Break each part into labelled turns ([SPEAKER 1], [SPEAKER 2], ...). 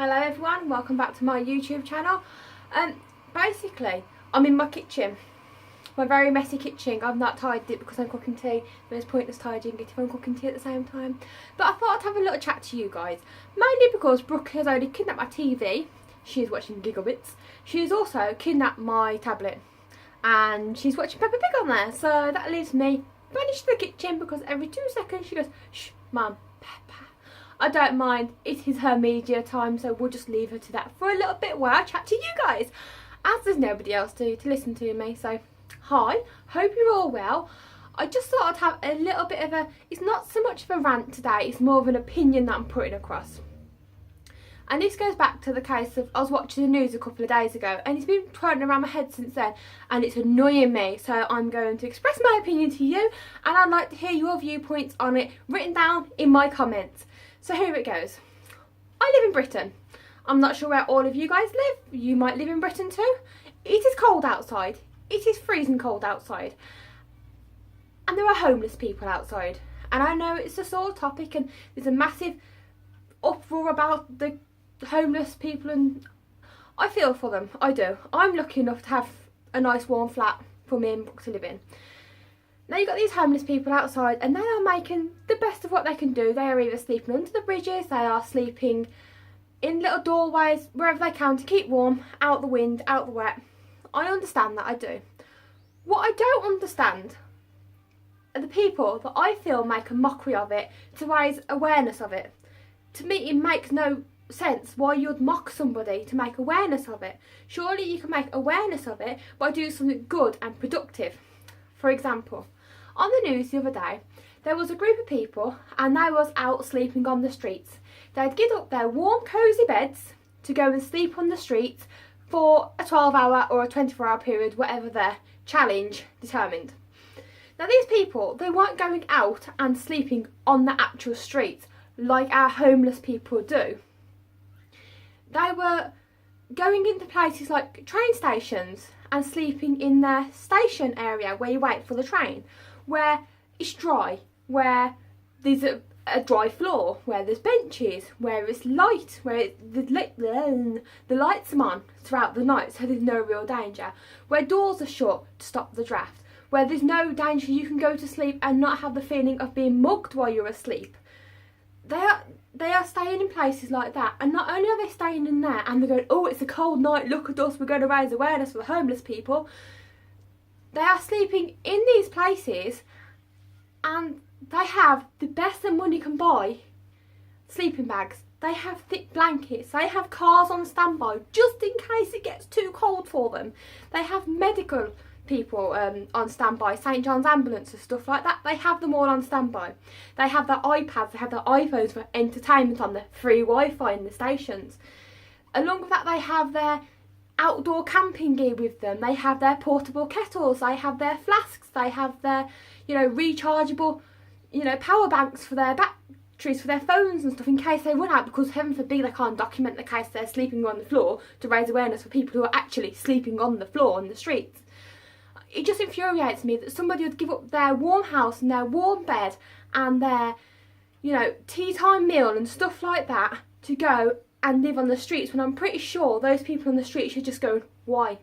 [SPEAKER 1] Hello everyone, welcome back to my YouTube channel. Basically, I'm in my kitchen, my very messy kitchen. I've not tidied it because I'm cooking tea, but it's pointless tidying it if I'm cooking tea at the same time. But I thought I'd have a little chat to you guys, mainly because Brooke has only kidnapped my TV, she's watching Gigabits. She's also kidnapped my tablet, and she's watching Peppa Pig on there, so that leaves me vanished to the kitchen because every 2 seconds she goes, "Shh, Mum, Peppa." I don't mind, it is her media time, so we'll just leave her to that for a little bit while I chat to you guys, as there's nobody else to listen to me. So, hi, hope you're all well. I just thought I'd have a little bit of it's not so much of a rant today, it's more of an opinion that I'm putting across. And this goes back to the case of, I was watching the news a couple of days ago, and it's been twirling around my head since then, and it's annoying me, so I'm going to express my opinion to you, and I'd like to hear your viewpoints on it written down in my comments. So here it goes. I live in Britain. I'm not sure where all of you guys live. You might live in Britain too. It is cold outside. It is freezing cold outside. And there are homeless people outside. And I know it's a sore topic and there's a massive uproar about the homeless people, and I feel for them. I do. I'm lucky enough to have a nice warm flat for me and Brooke to live in. Now you've got these homeless people outside, and they are making the best of what they can do. They are either sleeping under the bridges, they are sleeping in little doorways, wherever they can to keep warm, out the wind, out the wet. I understand that, I do. What I don't understand are the people that I feel make a mockery of it to raise awareness of it. To me, it makes no sense why you'd mock somebody to make awareness of it. Surely you can make awareness of it by doing something good and productive. For example, on the news the other day, there was a group of people and they was out sleeping on the streets. They'd get up their warm cosy beds to go and sleep on the streets for a 12-hour or a 24-hour period, whatever their challenge determined. Now these people, they weren't going out and sleeping on the actual streets like our homeless people do. They were going into places like train stations and sleeping in their station area where you wait for the train, where it's dry, where there's a dry floor, where there's benches, where it's light, where the lights are on throughout the night so there's no real danger, where doors are shut to stop the draft, where there's no danger you can go to sleep and not have the feeling of being mugged while you're asleep. They are staying in places like that, and not only are they staying in there and they're going, "Oh, it's a cold night, look at us, we're going to raise awareness for the homeless people." They are sleeping in these places and they have the best that money can buy sleeping bags. They have thick blankets, they have cars on standby just in case it gets too cold for them. They have medical people on standby, St John's ambulance and stuff like that. They have them all on standby. They have their iPads, they have their iPhones for entertainment on the free Wi-Fi in the stations. Along with that, they have their outdoor camping gear with them. They have their portable kettles, they have their flasks, they have their, rechargeable, power banks for their batteries for their phones and stuff in case they run out, because heaven forbid they can't document the case they're sleeping on the floor to raise awareness for people who are actually sleeping on the floor on the streets. It just infuriates me that somebody would give up their warm house and their warm bed and their, tea time meal and stuff like that to go and live on the streets, when I'm pretty sure those people on the streets should just go, why?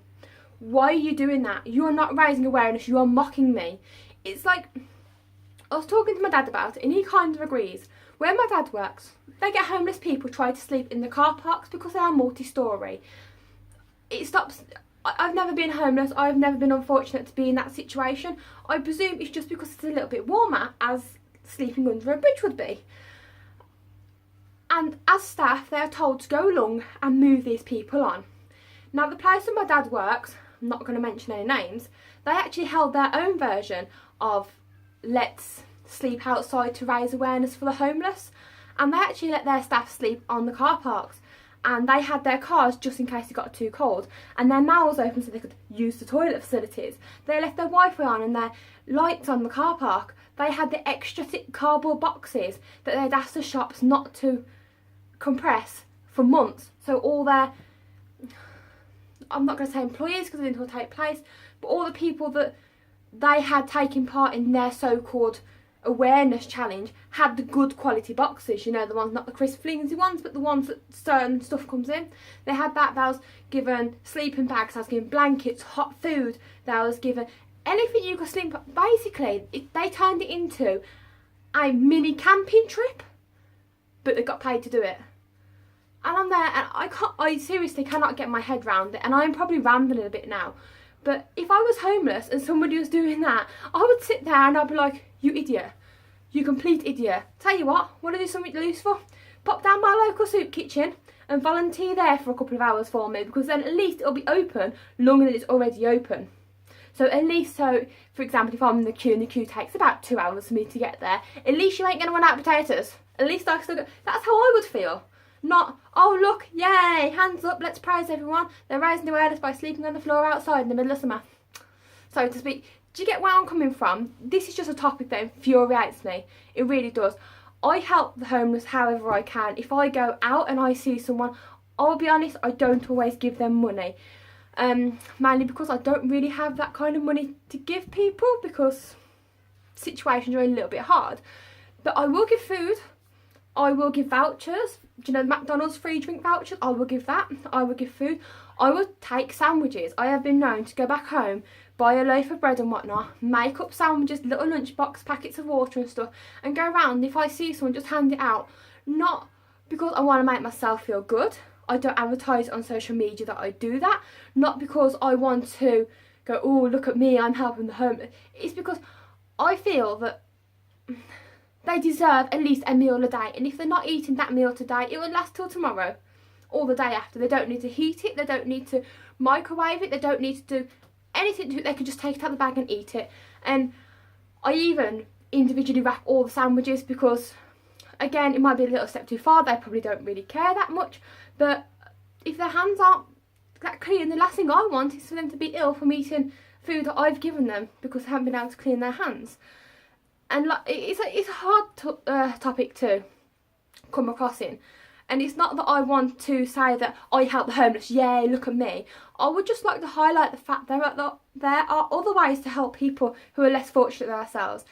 [SPEAKER 1] Why are you doing that? You're not raising awareness, you are mocking me. It's like, I was talking to my dad about it and he kind of agrees. Where my dad works, they get homeless people try to sleep in the car parks because they are multi-storey. It stops. I've never been homeless, I've never been unfortunate to be in that situation. I presume it's just because it's a little bit warmer, as sleeping under a bridge would be. And as staff, they are told to go along and move these people on. Now the place where my dad works, I'm not going to mention any names, they actually held their own version of Let's Sleep Outside to raise awareness for the homeless. And they actually let their staff sleep on the car parks. And they had their cars just in case it got too cold, and their mouths open so they could use the toilet facilities. They left their Wi-Fi on and their lights on the car park. They had the extra thick cardboard boxes that they'd asked the shops not to compress for months. So all their, I'm not going to say employees because it didn't all take place, but all the people that they had taken part in their so-called awareness challenge had the good quality boxes, you know, the ones, not the crisp flimsy ones, but the ones that certain stuff comes in. They had that. They was given sleeping bags, they was given blankets, hot food, they was given anything you could sleep. Basically, they turned it into a mini camping trip, but they got paid to do it. And I'm there, and I seriously cannot get my head round it, and I'm probably rambling a bit now. But if I was homeless and somebody was doing that, I would sit there and I'd be like, you idiot. You complete idiot. Tell you what, want to do something loose for? Pop down my local soup kitchen and volunteer there for a couple of hours for me, because then at least it'll be open longer than it's already open. So at least, so for example, if I'm in the queue and the queue takes about 2 hours for me to get there, at least you ain't going to run out of potatoes. At least I still go. That's how I would feel. Not, oh look, yay, hands up, let's praise everyone. They're raising awareness by sleeping on the floor outside in the middle of summer, so to speak. Do you get where I'm coming from? This is just a topic that infuriates me. It really does. I help the homeless however I can. If I go out and I see someone, I'll be honest, I don't always give them money. Mainly because I don't really have that kind of money to give people, because situations are a little bit hard. But I will give food. I will give vouchers. Do you know the McDonald's free drink vouchers? I will give that. I will give food. I will take sandwiches. I have been known to go back home, buy a loaf of bread and whatnot, make up sandwiches, little lunchbox packets of water and stuff, and go around. If I see someone, just hand it out. Not because I want to make myself feel good. I don't advertise on social media that I do that. Not because I want to go, oh, look at me, I'm helping the homeless. It's because I feel that they deserve at least a meal a day. And if they're not eating that meal today, it will last till tomorrow or the day after. They don't need to heat it. They don't need to microwave it. They don't need to do anything to it. They can just take it out of the bag and eat it. And I even individually wrap all the sandwiches, because again, it might be a little step too far. They probably don't really care that much. But if their hands aren't that clean, the last thing I want is for them to be ill from eating food that I've given them because they haven't been able to clean their hands. And like, it's a hard topic to come across in. And it's not that I want to say that I help the homeless, yay, look at me. I would just like to highlight the fact there are other ways to help people who are less fortunate than ourselves.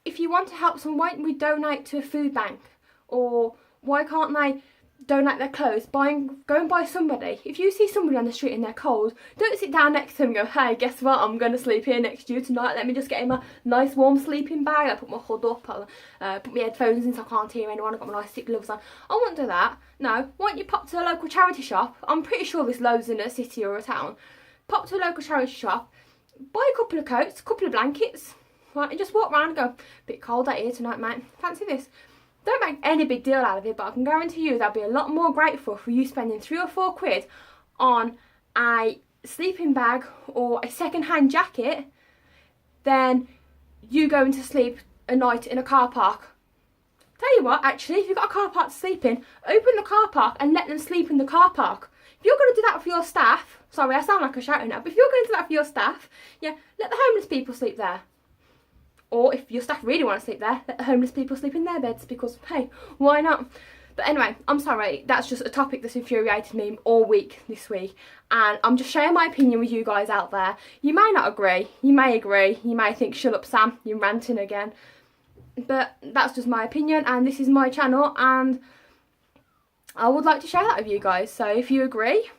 [SPEAKER 1] If you want to help someone, why don't we donate to a food bank? Or why can't they donate their clothes? Go and buy somebody. If you see somebody on the street and they're cold, don't sit down next to them and go, hey, guess what, I'm going to sleep here next to you tonight. Let me just get in my nice warm sleeping bag. I put my hood up, I put my headphones in so I can't hear anyone. I've got my nice thick gloves on. I won't do that. No, why don't you pop to a local charity shop? I'm pretty sure there's loads in a city or a town. Pop to a local charity shop, buy a couple of coats, a couple of blankets, right, and just walk around and go, bit cold out here tonight, mate. Fancy this? Don't make any big deal out of it, but I can guarantee you they'll be a lot more grateful for you spending 3 or 4 quid on a sleeping bag or a second-hand jacket than you going to sleep a night in a car park. Tell you what, actually, if you've got a car park to sleep in, open the car park and let them sleep in the car park. If you're going to do that for your staff, sorry, I sound like a shouter now, but if you're going to do that for your staff, yeah, let the homeless people sleep there. Or if your staff really want to sleep there, let the homeless people sleep in their beds, because, hey, why not? But anyway, I'm sorry, that's just a topic that's infuriated me all week this week. And I'm just sharing my opinion with you guys out there. You may not agree, you may think, shut up Sam, you're ranting again. But that's just my opinion, and this is my channel, and I would like to share that with you guys. So if you agree,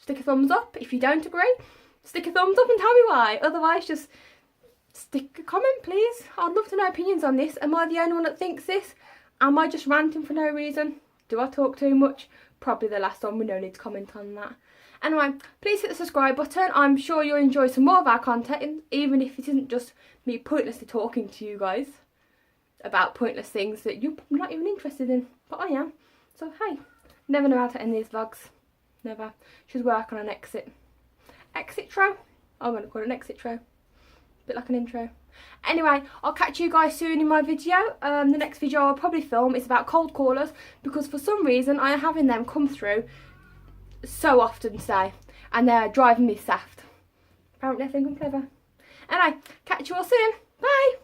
[SPEAKER 1] stick a thumbs up. If you don't agree, stick a thumbs up and tell me why. Otherwise, just stick a comment, please. I'd love to know opinions on this. Am I the only one that thinks this? Am I just ranting for no reason? Do I talk too much? Probably the last one. We no need to comment on that. Anyway, please hit the subscribe button. I'm sure you'll enjoy some more of our content, even if it isn't just me pointlessly talking to you guys about pointless things that you're not even interested in. But I am. So hey, never know how to end these vlogs. Never. Should work on an exit tro. I'm going to call it an exit tro. Bit like an intro. Anyway, I'll catch you guys soon in my video. The next video I'll probably film is about cold callers, because for some reason I am having them come through so often today, and they're driving me saft. Apparently I think I'm clever. Anyway, catch you all soon. Bye.